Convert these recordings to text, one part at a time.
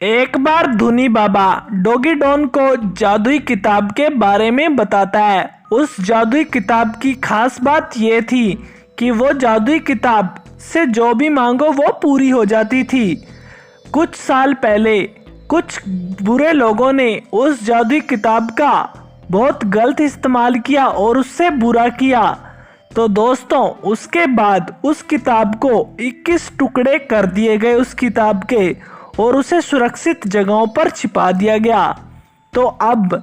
एक बार धूनी बाबा doggy don को जादुई किताब के बारे में बताता है। उस जादुई किताब की खास बात यह थी कि वो जादुई किताब से जो भी मांगो वो पूरी हो जाती थी। कुछ साल पहले कुछ बुरे लोगों ने उस जादुई किताब का बहुत गलत इस्तेमाल किया और उससे बुरा किया। तो दोस्तों उसके बाद उस किताब को 21 टुकड़े कर दिए गए उस किताब के, और उसे सुरक्षित जगहों पर छिपा दिया गया। तो अब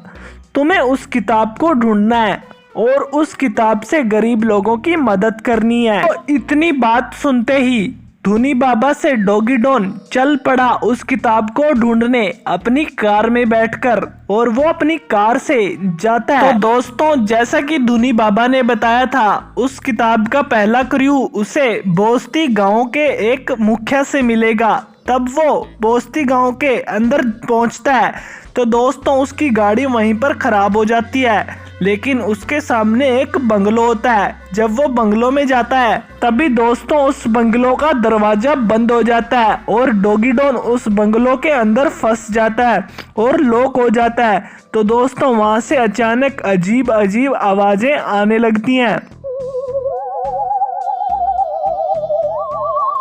तुम्हें उस किताब को ढूंढना है और उस किताब से गरीब लोगों की मदद करनी है। तो इतनी बात सुनते ही धूनी बाबा से डोगी डॉन चल पड़ा उस किताब को ढूंढने अपनी कार में बैठकर, और वो अपनी कार से जाता है। तो दोस्तों जैसा कि धूनी बाबा ने बताया था, उस किताब का पहला क्रू उसे बोस्ती गांव के एक मुखिया से मिलेगा। तब वो बोस्ती गांव के अंदर पहुंचता है। तो दोस्तों उसकी गाड़ी वहीं पर खराब हो जाती है, लेकिन उसके सामने एक बंगलो होता है। जब वो बंगलो में जाता है तभी दोस्तों उस बंगलो का दरवाजा बंद हो जाता है और डोगी डॉन उस बंगलो के अंदर फंस जाता है और लॉक हो जाता है। तो दोस्तों वहां से अचानक अजीब अजीब आवाजें आने लगती हैं।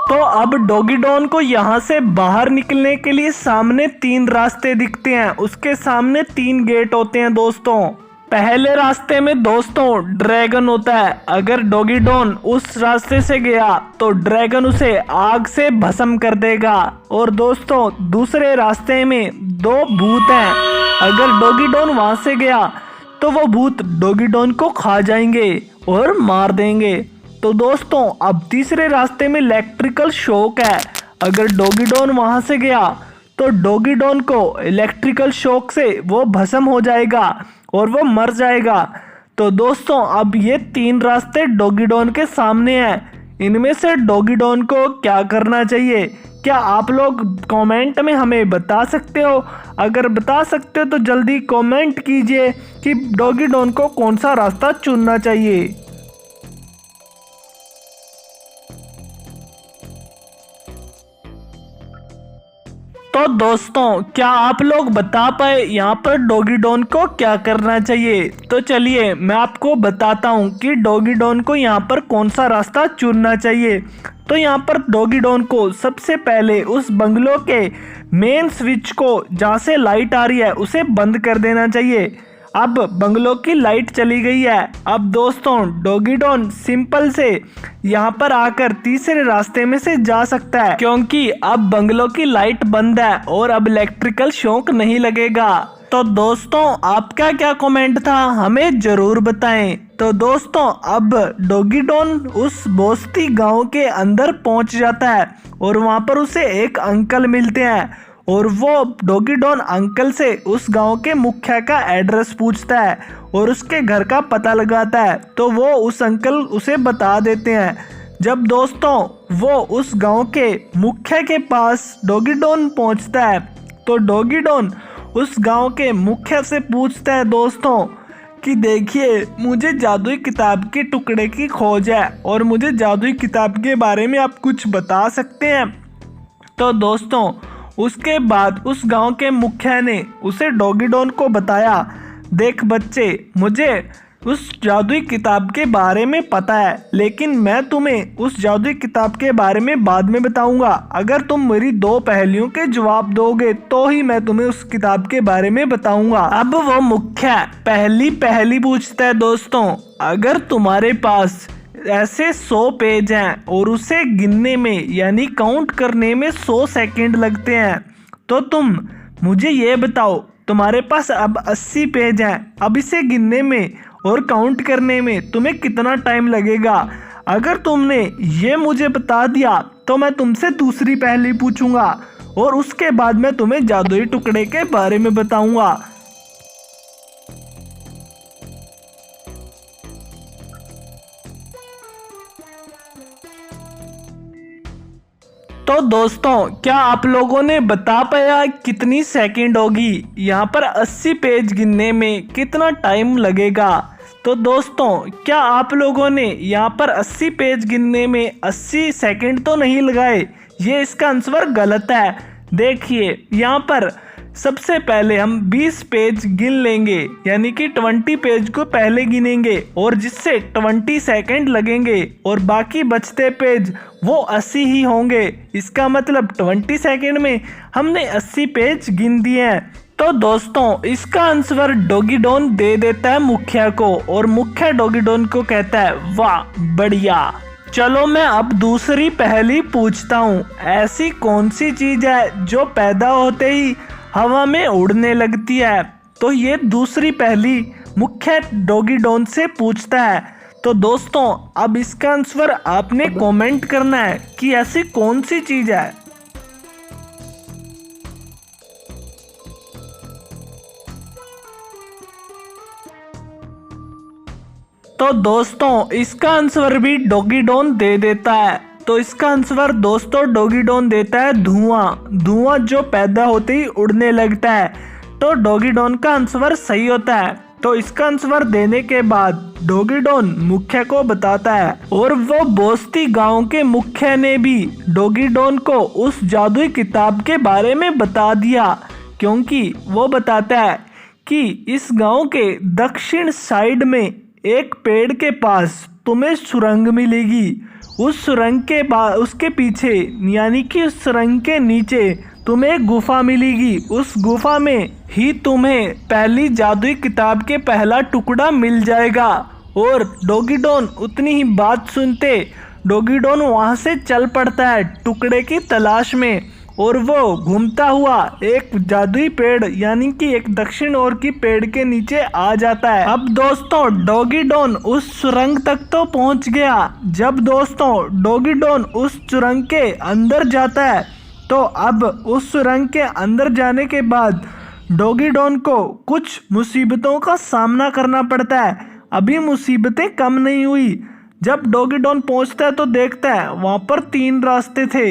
तो अब डोगी डॉन को यहाँ से बाहर निकलने के लिए सामने 3 रास्ते दिखते हैं। उसके सामने 3 गेट होते हैं दोस्तों। पहले रास्ते में दोस्तों ड्रैगन होता है। अगर डोगी डॉन उस रास्ते से गया तो ड्रैगन उसे आग से भस्म कर देगा। और दोस्तों दूसरे रास्ते में 2 भूत हैं। अगर डोगी डॉन वहां से गया तो वो भूत डोगी डॉन को खा जाएंगे और मार देंगे। तो दोस्तों अब तीसरे रास्ते में इलेक्ट्रिकल शॉक है। अगर डोगी डॉन वहां से गया तो डोगी डॉन को इलेक्ट्रिकल शॉक से वो भस्म हो जाएगा और वो मर जाएगा। तो दोस्तों अब ये 3 रास्ते डोगी डॉन के सामने हैं। इनमें से डोगी डॉन को क्या करना चाहिए, क्या आप लोग कमेंट में हमें बता सकते हो? अगर बता सकते हो तो जल्दी कमेंट कीजिए कि डोगी डॉन को कौन सा रास्ता चुनना चाहिए। तो दोस्तों क्या आप लोग बता पाए यहाँ पर डोगी डॉन को क्या करना चाहिए? तो चलिए मैं आपको बताता हूँ कि डोगी डॉन को यहाँ पर कौन सा रास्ता चुनना चाहिए। तो यहाँ पर डोगी डॉन को सबसे पहले उस बंगलो के मेन स्विच को जहाँ से लाइट आ रही है उसे बंद कर देना चाहिए। अब बंगलो की लाइट चली गई है। अब दोस्तों डोगी डॉन सिंपल से यहाँ पर आकर तीसरे रास्ते में से जा सकता है, क्योंकि अब बंगलो की लाइट बंद है और अब इलेक्ट्रिकल शॉक नहीं लगेगा। तो दोस्तों आपका क्या कमेंट था हमें जरूर बताएं। तो दोस्तों अब डोगी डॉन उस बोस्ती गांव के अंदर पहुंच जाता है और वहां पर उसे एक अंकल मिलते हैं, और वो डोगी डॉन अंकल से उस गांव के मुखिया का एड्रेस पूछता है और उसके घर का पता लगाता है। तो वो उस अंकल उसे बता देते हैं। जब दोस्तों वो उस गांव के मुखिया के पास डोगी डॉन पहुंचता है तो डोगी डॉन उस गांव के मुखिया से पूछता है दोस्तों कि देखिए मुझे जादुई किताब के टुकड़े की खोज है और मुझे जादुई किताब के बारे में आप कुछ बता सकते हैं? तो दोस्तों उसके बाद उस गांव के मुखिया ने उसे डोगी डॉन को बताया, देख बच्चे मुझे उस जादुई किताब के बारे में पता है, लेकिन मैं तुम्हें उस जादुई किताब के बारे में बाद में बताऊंगा। अगर तुम मेरी 2 पहेलियों के जवाब दोगे तो ही मैं तुम्हें उस किताब के बारे में बताऊंगा। अब वो मुखिया पहली पूछता है दोस्तों, अगर तुम्हारे पास ऐसे 100 पेज हैं और उसे गिनने में यानी काउंट करने में 100 सेकंड लगते हैं, तो तुम मुझे ये बताओ तुम्हारे पास अब 80 पेज हैं, अब इसे गिनने में और काउंट करने में तुम्हें कितना टाइम लगेगा? अगर तुमने ये मुझे बता दिया तो मैं तुमसे दूसरी पहेली पूछूंगा और उसके बाद मैं तुम्हें जादुई टुकड़े के बारे में बताऊंगा। तो दोस्तों क्या आप लोगों ने बता पाया कितनी सेकंड होगी? यहाँ पर 80 पेज गिनने में कितना टाइम लगेगा? तो दोस्तों क्या आप लोगों ने यहाँ पर 80 पेज गिनने में 80 सेकंड तो नहीं लगाए? ये इसका आंसर गलत है। देखिए यहाँ पर सबसे पहले हम 20 पेज गिन लेंगे, यानी कि 20 पेज को पहले गिनेंगे और जिससे 20 सेकंड लगेंगे और बाकी बचते पेज वो 80 ही होंगे। इसका मतलब 20 सेकंड में हमने 80 पेज गिन दिए हैं। तो दोस्तों इसका आंसर डॉगी डॉन दे देता है मुखिया को और मुखिया डॉगी डॉन को कहता है वाह बढ़िया। चलो मैं अब दूसरी पहेली पूछता हूँ। ऐसी कौन सी चीज है जो पैदा होते ही हवा में उड़ने लगती है? तो ये दूसरी पहेली मुखिया डॉगी डॉन से पूछता है। तो दोस्तों अब इसका आंसर आपने कमेंट करना है कि ऐसी कौन सी चीज है। तो दोस्तों इसका आंसर भी डॉगी डॉन दे देता है। तो इसका आंसर दोस्तों डॉगी डॉन देता है धुआं। धुआं जो पैदा होते ही उड़ने लगता है। तो डॉगी डॉन का आंसर सही होता है। तो इसका आंसर देने के बाद डॉगी डॉन मुखिया को बताता है और वो बोस्ती गांव के मुखिया ने भी डॉगी डॉन को उस जादुई किताब के बारे में बता दिया, क्योंकि वो बताता है कि इस गांव के दक्षिण साइड में एक पेड़ के पास तुम्हें सुरंग मिलेगी। उस सुरंग के बाद उसके पीछे यानी कि उस सुरंग के नीचे तुम्हें गुफा मिलेगी। उस गुफा में ही तुम्हें पहली जादुई किताब के पहला टुकड़ा मिल जाएगा। और डॉगी डॉन उतनी ही बात सुनते डॉगी डॉन वहां से चल पड़ता है टुकड़े की तलाश में और वो घूमता हुआ एक जादुई पेड़ यानी कि एक दक्षिण ओर की पेड़ के नीचे आ जाता है। अब दोस्तों डॉगी डॉन उस सुरंग तक तो पहुंच गया। जब दोस्तों डॉगी डॉन उस सुरंग के अंदर जाता है तो अब उस सुरंग के अंदर जाने के बाद डॉगी डॉन को कुछ मुसीबतों का सामना करना पड़ता है। अभी मुसीबतें कम नहीं हुई। जब डॉगी डॉन पहुंचता है तो देखता है वहां पर 3 रास्ते थे।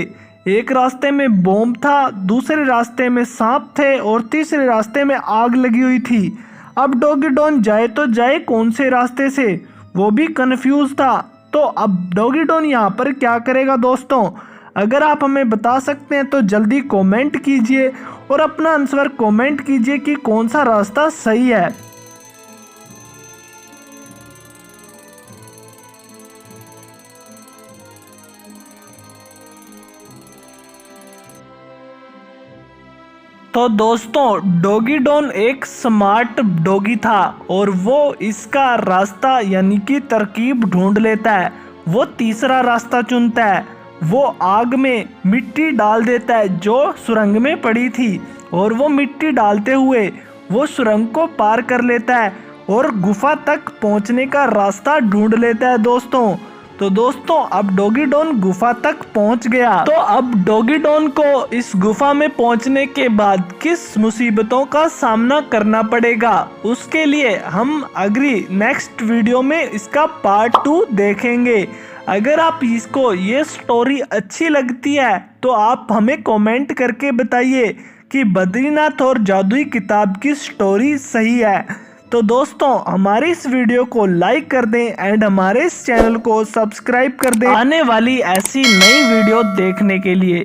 एक रास्ते में बॉम्ब था, दूसरे रास्ते में सांप थे और तीसरे रास्ते में आग लगी हुई थी। अब डॉगी डॉन जाए तो जाए कौन से रास्ते से, वो भी कंफ्यूज था। तो अब डॉगी डॉन यहाँ पर क्या करेगा दोस्तों? अगर आप हमें बता सकते हैं तो जल्दी कमेंट कीजिए और अपना आंसर कमेंट कीजिए कि कौन सा रास्ता सही है। तो दोस्तों डॉगी डॉन एक स्मार्ट डॉगी था और वो इसका रास्ता यानी कि तरकीब ढूंढ लेता है। वो तीसरा रास्ता चुनता है। वो आग में मिट्टी डाल देता है जो सुरंग में पड़ी थी और वो मिट्टी डालते हुए वो सुरंग को पार कर लेता है और गुफा तक पहुंचने का रास्ता ढूंढ लेता है दोस्तों। तो दोस्तों अब डॉगी डॉन गुफा तक पहुंच गया। तो अब डॉगी डॉन को इस गुफा में पहुंचने के बाद किस मुसीबतों का सामना करना पड़ेगा, उसके लिए हम अगली नेक्स्ट वीडियो में इसका पार्ट 2 देखेंगे। अगर आप इसको ये स्टोरी अच्छी लगती है तो आप हमें कमेंट करके बताइए कि बद्रीनाथ और जादुई किताब की स्टोरी सही है। तो दोस्तों हमारी इस वीडियो को लाइक कर दें एंड हमारे इस चैनल को सब्सक्राइब कर दें आने वाली ऐसी नई वीडियो देखने के लिए।